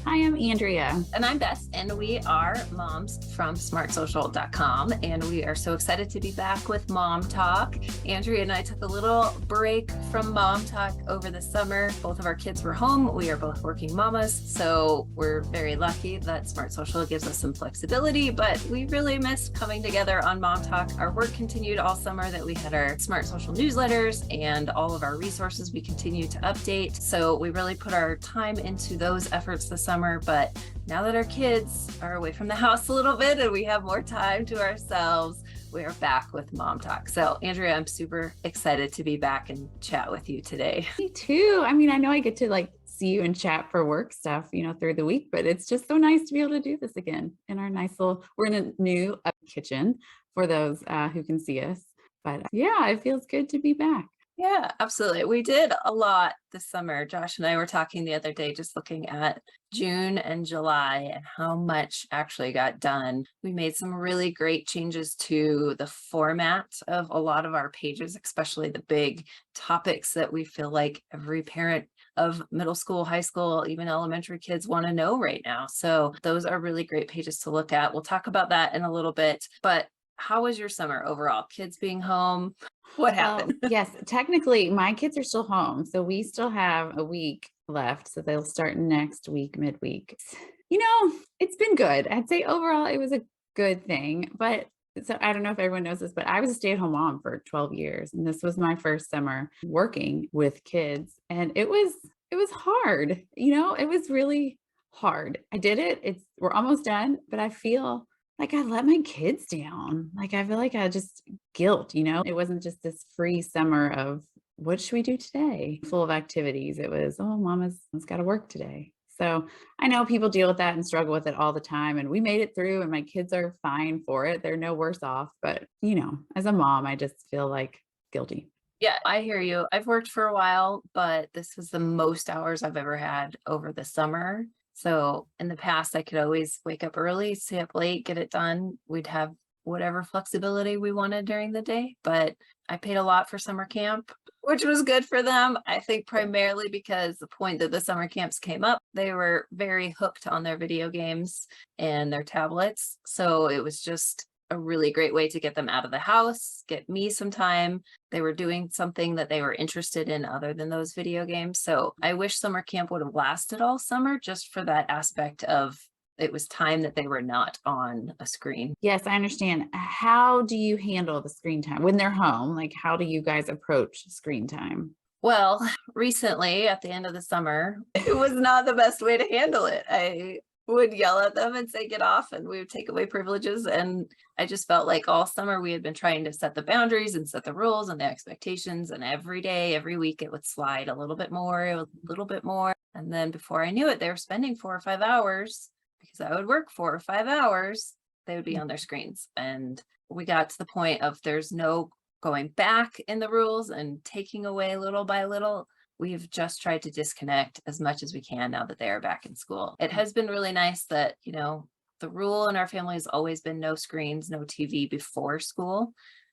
Hi, I'm Andrea. And I'm Beth, and we are moms from SmartSocial.com, and we are so excited to be back with MomTalk. Andrea and I took a little break from MomTalk over the summer. Both of our kids were home. We are both working mamas, so we're very lucky that SmartSocial gives us some flexibility, but we really missed coming together on MomTalk. Our work continued all summer, that we had our SmartSocial newsletters and all of our resources we continue to update. So we really put our time into those efforts this summer, but now that our kids are away from the house a little bit and we have more time to ourselves, we are back with Mom Talk. So Andrea, I'm super excited to be back and chat with you today. Me too. I mean, I know I get to see you and chat for work stuff, through the week, but it's just so nice to be able to do this again in our we're in a new kitchen for those who can see us. But yeah, it feels good to be back. Yeah, absolutely. We did a lot this summer. Josh and I were talking the other day, just looking at June and July and how much actually got done. We made some really great changes to the format of a lot of our pages, especially the big topics that we feel like every parent of middle school, high school, even elementary kids want to know right now. So those are really great pages to look at. We'll talk about that in a little bit, but how was your summer overall? Kids being home? What happened? Yes, technically my kids are still home. So we still have a week left. So they'll start next week, midweek. It's been good. I'd say overall it was a good thing. But so I don't know if everyone knows this, but I was a stay-at-home mom for 12 years. And this was my first summer working with kids. And it was hard. It was really hard. I did it. We're almost done, but I feel like I let my kids down. I feel like I just guilt, it wasn't just this free summer of what should we do today? Full of activities. It was, oh, mama's got to work today. So I know people deal with that and struggle with it all the time. And we made it through and my kids are fine for it. They're no worse off. But, as a mom, I just feel guilty. Yeah, I hear you. I've worked for a while, but this was the most hours I've ever had over the summer. So in the past, I could always wake up early, stay up late, get it done. We'd have whatever flexibility we wanted during the day, but I paid a lot for summer camp, which was good for them. I think primarily because the point that the summer camps came up, they were very hooked on their video games and their tablets. So it was just a really great way to get them out of the house, get me some time. They were doing something that they were interested in other than those video games. So I wish summer camp would have lasted all summer just for that aspect of it was time that they were not on a screen. Yes, I understand. How do you handle the screen time when they're home? How do you guys approach screen time? Well, recently at the end of the summer, it was not the best way to handle it. I would yell at them and say, get off, and we would take away privileges. And I just felt like all summer we had been trying to set the boundaries and set the rules and the expectations. And every day, every week, it would slide a little bit more, a little bit more. And then before I knew it, they were spending 4 or 5 hours because I would work 4 or 5 hours. They would be on their screens. And we got to the point of there's no going back in the rules and taking away little by little. We've just tried to disconnect as much as we can now that they are back in school. It has been really nice that, the rule in our family has always been no screens, no TV before school.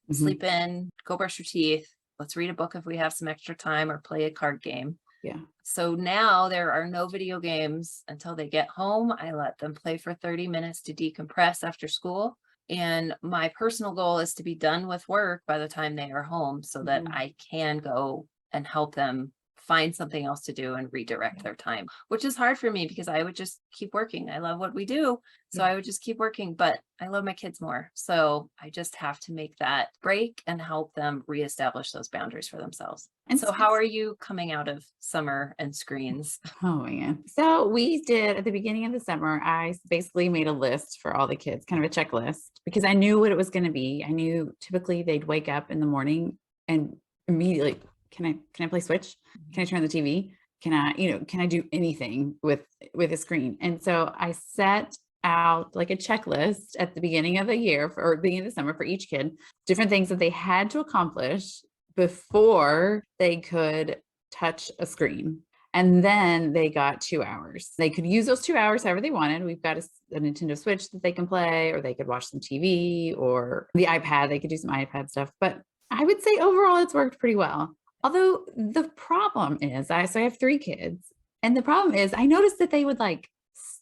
Mm-hmm. Sleep in, go brush your teeth. Let's read a book if we have some extra time or play a card game. Yeah. So now there are no video games until they get home. I let them play for 30 minutes to decompress after school. And my personal goal is to be done with work by the time they are home so that I can go and help them find something else to do and redirect their time, which is hard for me because I would just keep working. I love what we do. So I would just keep working, but I love my kids more. So I just have to make that break and help them reestablish those boundaries for themselves. And so how are you coming out of summer and screens? Oh man. So we did at the beginning of the summer, I basically made a list for all the kids, kind of a checklist, because I knew what it was going to be. I knew typically they'd wake up in the morning and immediately, can I play Switch? Can I turn the TV? Can I do anything with a screen? And so I set out a checklist at the beginning of the year or beginning of the summer for each kid, different things that they had to accomplish before they could touch a screen. And then they got 2 hours. They could use those 2 hours however they wanted. We've got a Nintendo Switch that they can play, or they could watch some TV or the iPad. They could do some iPad stuff. But I would say overall it's worked pretty well. Although the problem is, I have 3 kids, and the problem is I noticed that they would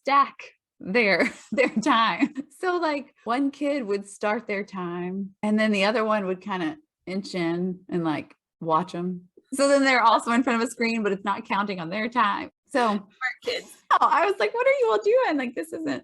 stack their time. So like one kid would start their time and then the other one would kind of inch in and like watch them. So then they're also in front of a screen, but it's not counting on their time. So Smart kids. I was like, what are you all doing? Like, this wasn't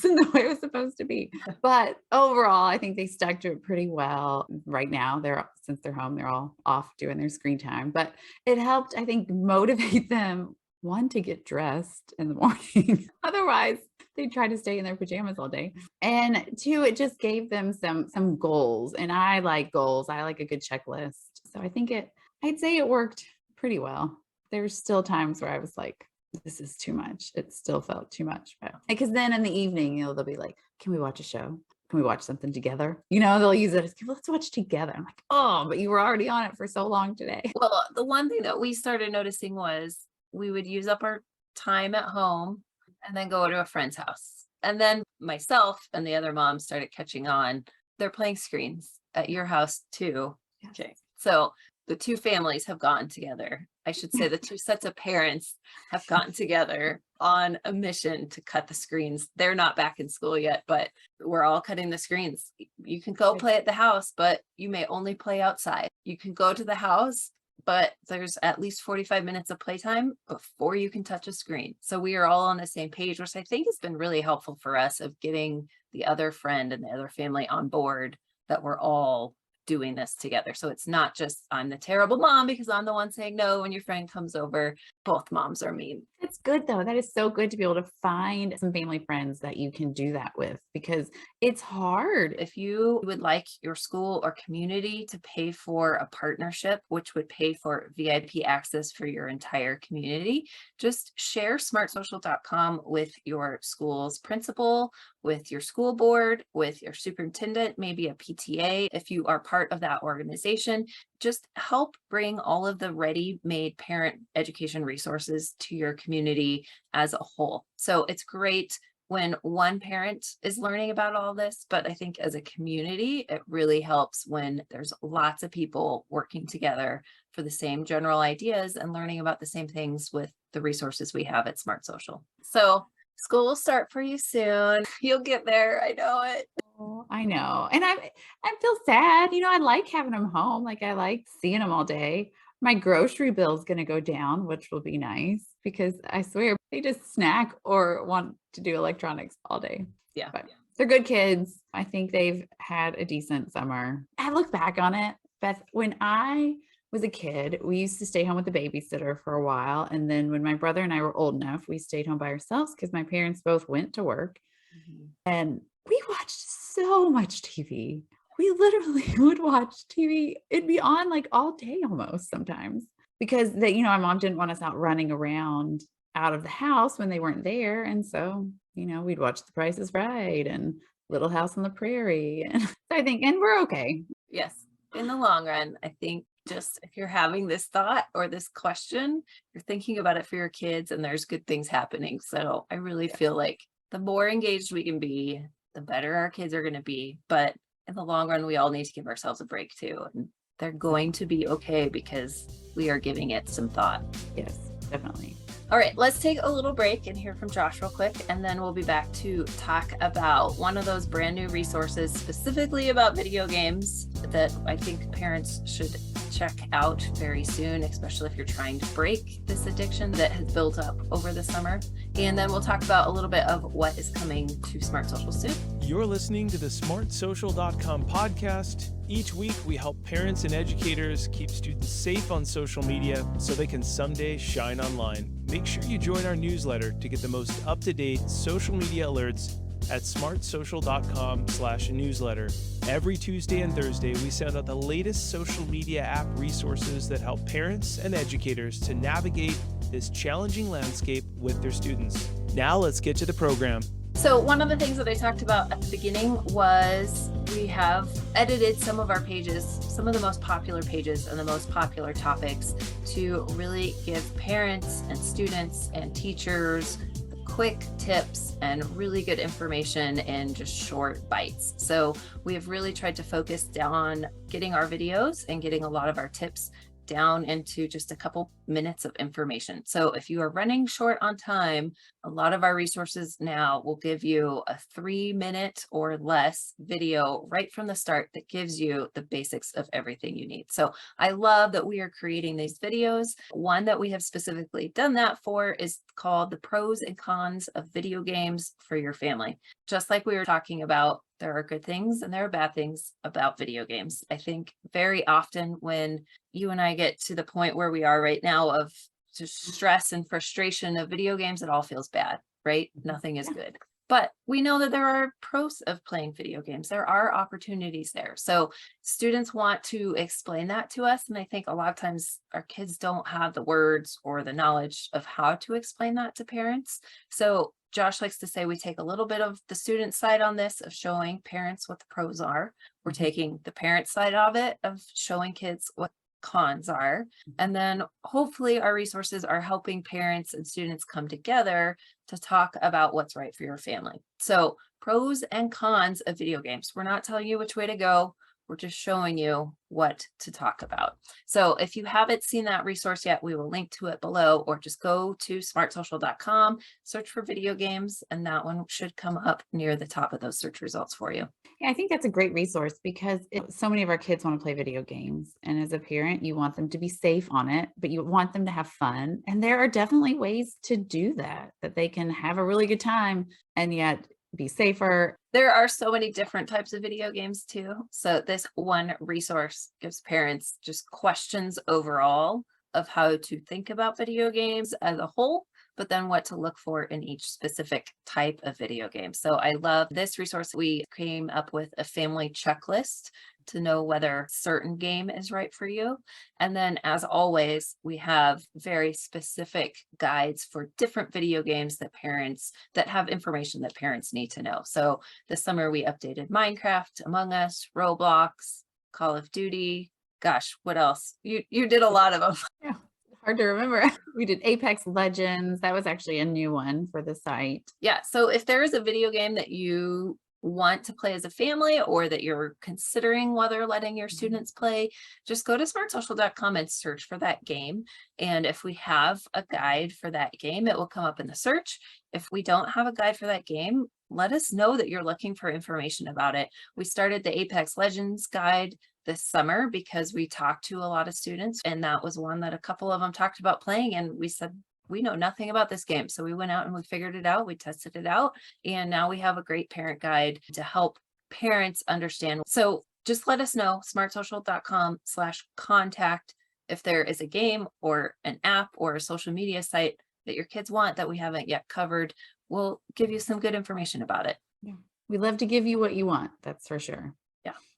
the way it was supposed to be. But overall, I think they stuck to it pretty well. Right now, since they're home, they're all off doing their screen time. But it helped, I think, motivate them, one, to get dressed in the morning. Otherwise, they try to stay in their pajamas all day. And two, it just gave them some goals. And I like goals. I like a good checklist. So I'd say it worked pretty well. There's still times where I was like, this is too much. It still felt too much. But because then in the evening, they'll be like, can we watch a show? Can we watch something together? They'll use it as, let's watch together. I'm like, oh, but you were already on it for so long today. Well, the one thing that we started noticing was we would use up our time at home and then go to a friend's house. And then myself and the other mom started catching on. They're playing screens at your house too. Yes. Okay. So the two families have gotten together. I should say the two sets of parents have gotten together on a mission to cut the screens. They're not back in school yet, but we're all cutting the screens. You can go play at the house, but you may only play outside. You can go to the house, but there's at least 45 minutes of playtime before you can touch a screen. So we are all on the same page, which I think has been really helpful for us of getting the other friend and the other family on board, that we're all doing this together. So it's not just I'm the terrible mom because I'm the one saying no when your friend comes over. Both moms are mean. It's good though. That is so good to be able to find some family friends that you can do that with, because it's hard. If you would like your school or community to pay for a partnership, which would pay for VIP access for your entire community, just share smartsocial.com with your school's principal, with your school board, with your superintendent, maybe a PTA. If you are part of that organization, just help bring all of the ready-made parent education resources to your community as a whole. So it's great when one parent is learning about all this, but I think as a community, it really helps when there's lots of people working together for the same general ideas and learning about the same things with the resources we have at SmartSocial. So school will start for you soon. You'll get there. I know it. Oh, I know. And I feel sad. I like having them home. Like I like seeing them all day. My grocery bill is going to go down, which will be nice because I swear they just snack or want to do electronics all day. Yeah. But they're good kids. I think they've had a decent summer. I look back on it, Beth, when I was a kid, we used to stay home with the babysitter for a while. And then when my brother and I were old enough, we stayed home by ourselves because my parents both went to work. Mm-hmm. And we watched so much TV. We literally would watch TV. It'd be on like all day almost sometimes because my mom didn't want us out running around out of the house when they weren't there. And so, we'd watch The Price is Right and Little House on the Prairie. And so I think, and we're okay. Yes. In the long run, I think just if you're having this thought or this question, you're thinking about it for your kids and there's good things happening. So I really feel like the more engaged we can be, the better our kids are going to be. But in the long run, we all need to give ourselves a break too. And they're going to be okay because we are giving it some thought. Yes, definitely. All right, let's take a little break and hear from Josh real quick, and then we'll be back to talk about one of those brand new resources specifically about video games that I think parents should check out very soon, especially if you're trying to break this addiction that has built up over the summer. And then we'll talk about a little bit of what is coming to SmartSocial soon. You're listening to the SmartSocial.com podcast. Each week, we help parents and educators keep students safe on social media so they can someday shine online. Make sure you join our newsletter to get the most up-to-date social media alerts at smartsocial.com/newsletter. Every Tuesday and Thursday, we send out the latest social media app resources that help parents and educators to navigate this challenging landscape with their students. Now let's get to the program. So one of the things that I talked about at the beginning was we have edited some of our pages, some of the most popular pages and the most popular topics to really give parents and students and teachers quick tips and really good information in just short bites. So we have really tried to focus down on getting our videos and getting a lot of our tips down into just a couple minutes of information. So if you are running short on time, a lot of our resources now will give you a 3-minute or less video right from the start that gives you the basics of everything you need. So I love that we are creating these videos. One that we have specifically done that for is called the pros and cons of video games for your family. Just like we were talking about, there are good things and there are bad things about video games. I think very often when you and I get to the point where we are right now of just stress and frustration of video games, it all feels bad, right? Nothing is good. But we know that there are pros of playing video games. There are opportunities there. So students want to explain that to us. And I think a lot of times our kids don't have the words or the knowledge of how to explain that to parents. So Josh likes to say we take a little bit of the student side on this of showing parents what the pros are. We're taking the parent side of it of showing kids what cons are. And then hopefully our resources are helping parents and students come together to talk about what's right for your family. So pros and cons of video games. We're not telling you which way to go. We're just showing you what to talk about. So if you haven't seen that resource yet, we will link to it below, or just go to smartsocial.com, search for video games, and that one should come up near the top of those search results for you. Yeah, I think that's a great resource because so many of our kids want to play video games. And as a parent, you want them to be safe on it, but you want them to have fun. And there are definitely ways to do that, that they can have a really good time and yet be safer. There are so many different types of video games too. So this one resource gives parents just questions overall of how to think about video games as a whole, but then what to look for in each specific type of video game. So I love this resource. We came up with a family checklist to know whether certain game is right for you. And then as always, we have very specific guides for different video games that have information that parents need to know. So this summer we updated Minecraft, Among Us, Roblox, Call of Duty. Gosh, what else? You did a lot of them. Yeah, hard to remember. We did Apex Legends. That was actually a new one for the site. Yeah, so if there is a video game that you want to play as a family or that you're considering whether letting your students play, just go to smartsocial.com and search for that game. And if we have a guide for that game, it will come up in the search. If we don't have a guide for that game, let us know that you're looking for information about it. We started the Apex Legends guide this summer because we talked to a lot of students, and that was one that a couple of them talked about playing, and we said, we know nothing about this game. So we went out and we figured it out, we tested it out, and now we have a great parent guide to help parents understand. So just let us know, smartsocial.com/contact, if there is a game or an app or a social media site that your kids want that we haven't yet covered. We'll give you some good information about it. Yeah. We love to give you what you want. That's for sure.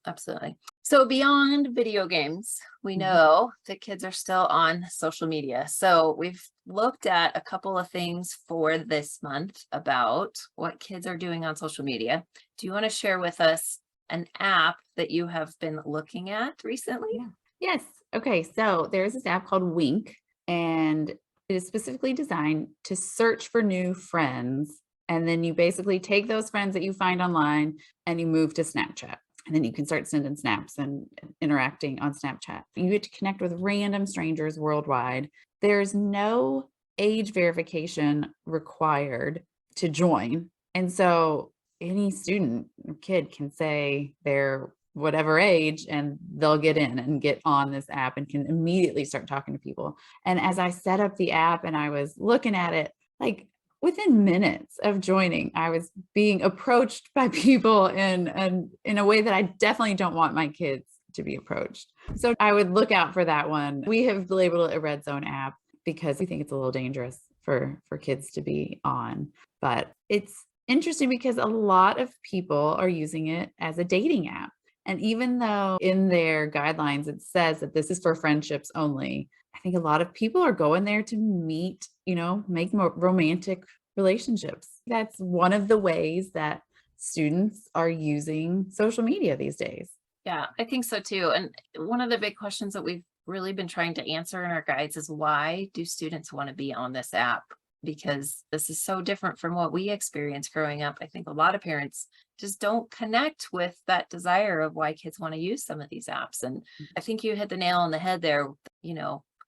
Absolutely. So beyond video games, we know that kids are still on social media. So we've looked at a couple of things for this month about what kids are doing on social media. Do you want to share with us an app that you have been looking at recently? Yeah. Yes. Okay. So there's this app called Wink, and it is specifically designed to search for new friends. And then you basically take those friends that you find online and you move to Snapchat. And then you can start sending snaps and interacting on Snapchat. You get to connect with random strangers worldwide. There's no age verification required to join. And so any student or kid can say they're whatever age and they'll get in and get on this app and can immediately start talking to people. And as I set up the app and I was looking at it, like within minutes of joining, I was being approached by people in a way that I definitely don't want my kids to be approached. So I would look out for that one. We have labeled it a red zone app because we think it's a little dangerous for kids to be on. But it's interesting because a lot of people are using it as a dating app. And even though in their guidelines it says that this is for friendships only, I think a lot of people are going there to meet, make more romantic relationships. That's one of the ways that students are using social media these days. Yeah, I think so too. And one of the big questions that we've really been trying to answer in our guides is, why do students want to be on this app? Because this is so different from what we experienced growing up. I think a lot of parents just don't connect with that desire of why kids want to use some of these apps. And I think you hit the nail on the head there.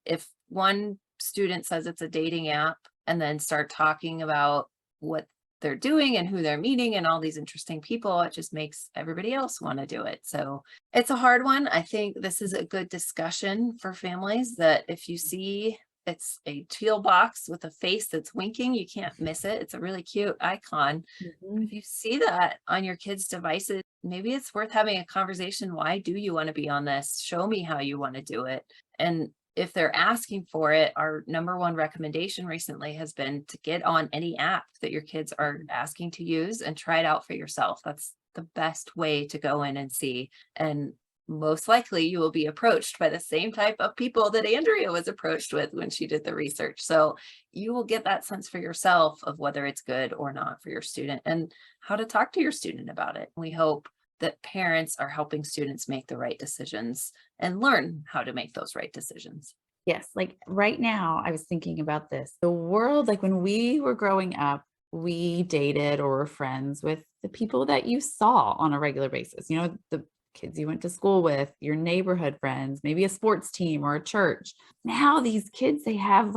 If one student says it's a dating app and then start talking about what they're doing and who they're meeting and all these interesting people, it just makes everybody else want to do it. So it's a hard one. I think this is a good discussion for families, that if you see it's a teal box with a face that's winking, you can't miss it. It's a really cute icon. If you see that on your kids' devices, maybe it's worth having a conversation. Why do you want to be on this? Show me how you want to do it. And if they're asking for it, our number one recommendation recently has been to get on any app that your kids are asking to use and try it out for yourself. That's the best way to go in and see. And most likely you will be approached by the same type of people that Andrea was approached with when she did the research. So you will get that sense for yourself of whether it's good or not for your student and how to talk to your student about it. We hope that parents are helping students make the right decisions and learn how to make those right decisions. Yes, like right now, I was thinking about this. The world, like when we were growing up, we dated or were friends with the people that you saw on a regular basis. The kids you went to school with, your neighborhood friends, maybe a sports team or a church. Now these kids, they have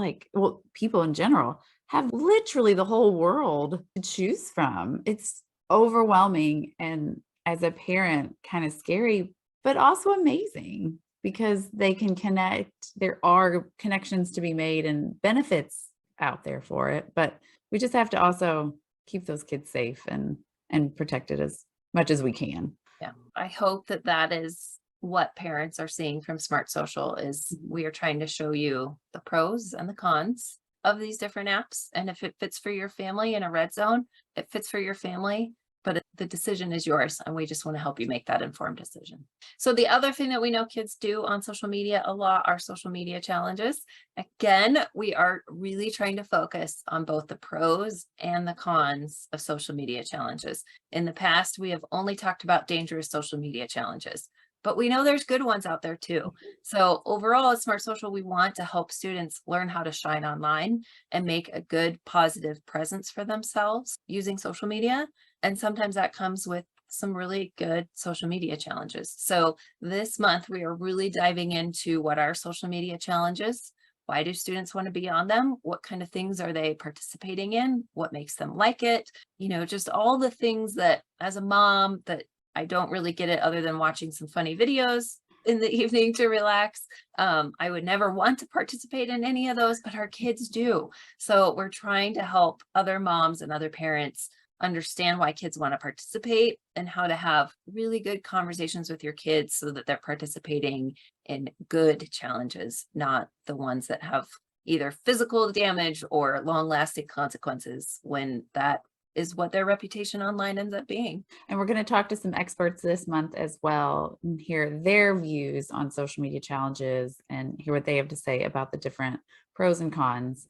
people in general have literally the whole world to choose from. It's overwhelming, and as a parent, kind of scary, but also amazing because they can connect. There are connections to be made and benefits out there for it, but we just have to also keep those kids safe and protected as much as we can. Yeah, I hope that that is what parents are seeing from SmartSocial is we are trying to show you the pros and the cons of these different apps. And if it fits for your family in a red zone, it fits for your family, but the decision is yours. And we just want to help you make that informed decision. So the other thing that we know kids do on social media a lot are social media challenges. Again, we are really trying to focus on both the pros and the cons of social media challenges. In the past, we have only talked about dangerous social media challenges, but we know there's good ones out there too. So overall at SmartSocial, we want to help students learn how to shine online and make a good, positive presence for themselves using social media. And sometimes that comes with some really good social media challenges. So this month, we are really diving into what are social media challenges. Why do students want to be on them? What kind of things are they participating in? What makes them like it? Just all the things that as a mom that I don't really get it other than watching some funny videos in the evening to relax. I would never want to participate in any of those, but our kids do. So we're trying to help other moms and other parents understand why kids want to participate and how to have really good conversations with your kids so that they're participating in good challenges, not the ones that have either physical damage or long-lasting consequences when that is what their reputation online ends up being. And we're going to talk to some experts this month as well and hear their views on social media challenges and hear what they have to say about the different pros and cons.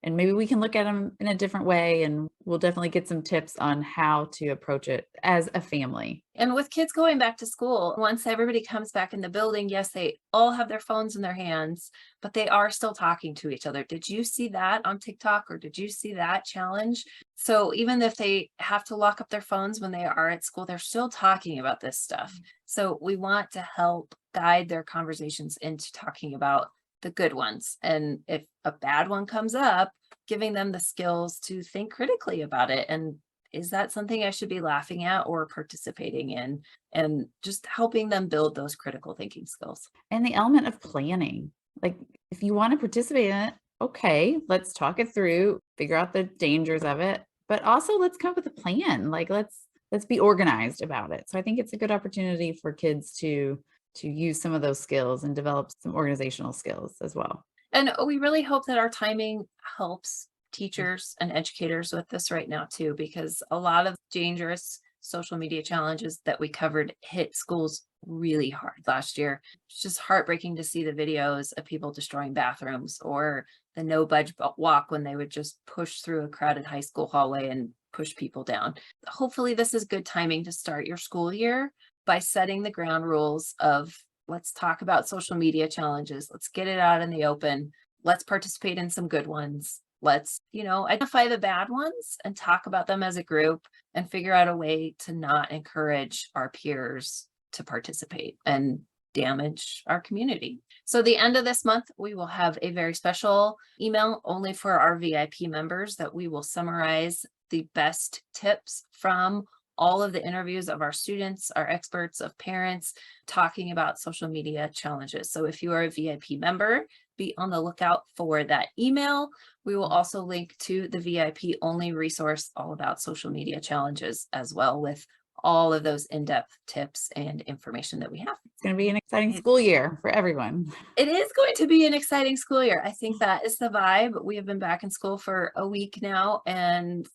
And maybe we can look at them in a different way, and we'll definitely get some tips on how to approach it as a family. And with kids going back to school, once everybody comes back in the building, yes, they all have their phones in their hands, but they are still talking to each other. Did you see that on TikTok, or did you see that challenge? So even if they have to lock up their phones when they are at school, they're still talking about this stuff. So we want to help guide their conversations into talking about the good ones. And if a bad one comes up, giving them the skills to think critically about it. And is that something I should be laughing at or participating in? And just helping them build those critical thinking skills. And the element of planning, like if you want to participate in it, okay, let's talk it through, figure out the dangers of it, but also let's come up with a plan. Like let's be organized about it. So I think it's a good opportunity for kids to use some of those skills and develop some organizational skills as well. And we really hope that our timing helps teachers and educators with this right now too, because a lot of dangerous social media challenges that we covered hit schools really hard last year. It's just heartbreaking to see the videos of people destroying bathrooms or the no budge walk when they would just push through a crowded high school hallway and push people down. Hopefully this is good timing to start your school year by setting the ground rules of let's talk about social media challenges. Let's get it out in the open. Let's participate in some good ones. Let's, identify the bad ones and talk about them as a group and figure out a way to not encourage our peers to participate. And damage our community. So the end of this month, we will have a very special email only for our VIP members that we will summarize the best tips from all of the interviews of our students, our experts, of parents talking about social media challenges. So if you are a VIP member, be on the lookout for that email. We will also link to the VIP only resource all about social media challenges as well, with all of those in-depth tips and information that we have. It's going to be an exciting school year for everyone. It is going to be an exciting school year. I think that is the vibe. We have been back in school for a week now, and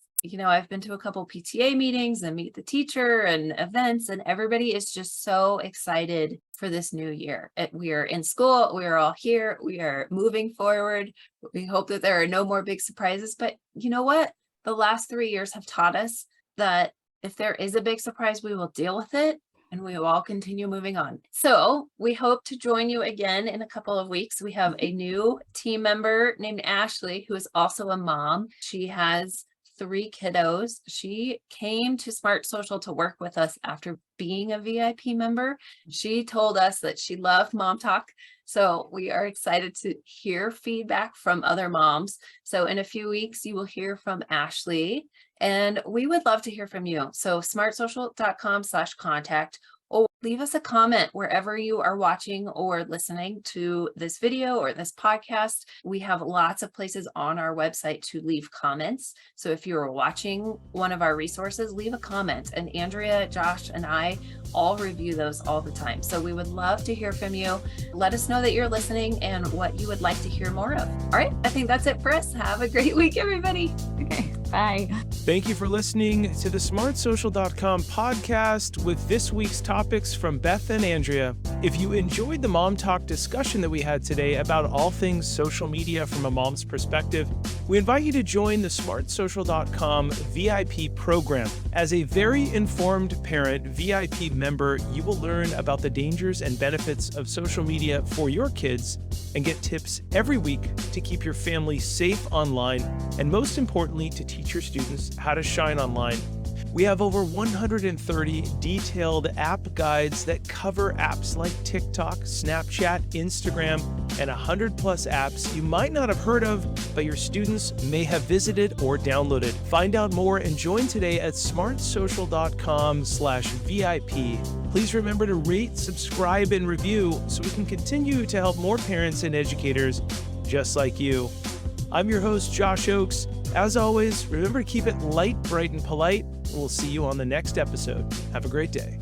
I've been to a couple PTA meetings and meet the teacher and events, and everybody is just so excited for this new year. We are in school. We are all here. We are moving forward. We hope that there are no more big surprises, but you know what? The last 3 years have taught us that if there is a big surprise, we will deal with it and we will all continue moving on. So we hope to join you again in a couple of weeks. We have a new team member named Ashley, who is also a mom. She has 3 kiddos. She came to SmartSocial to work with us after being a VIP member. She told us that she loved MomTalk. So we are excited to hear feedback from other moms. So in a few weeks, you will hear from Ashley, and we would love to hear from you. So smartsocial.com/contact, or leave us a comment wherever you are watching or listening to this video or this podcast. We have lots of places on our website to leave comments. So if you are watching one of our resources, leave a comment, and Andrea, Josh, and I all review those all the time. So we would love to hear from you. Let us know that you're listening and what you would like to hear more of. All right, I think that's it for us. Have a great week, everybody. Okay, bye. Thank you for listening to the SmartSocial.com podcast with this week's topics from Beth and Andrea. If you enjoyed the Mom Talk discussion that we had today about all things social media from a mom's perspective, we invite you to join the SmartSocial.com VIP program. As a very informed parent VIP member, you will learn about the dangers and benefits of social media for your kids and get tips every week to keep your family safe online, and most importantly, to teach your students how to shine online. We have over 130 detailed app guides that cover apps like TikTok, Snapchat, Instagram, and 100+ apps you might not have heard of, but your students may have visited or downloaded. Find out more and join today at smartsocial.com/VIP. Please remember to rate, subscribe, and review so we can continue to help more parents and educators just like you. I'm your host, Josh Oakes. As always, remember to keep it light, bright, and polite. We'll see you on the next episode. Have a great day.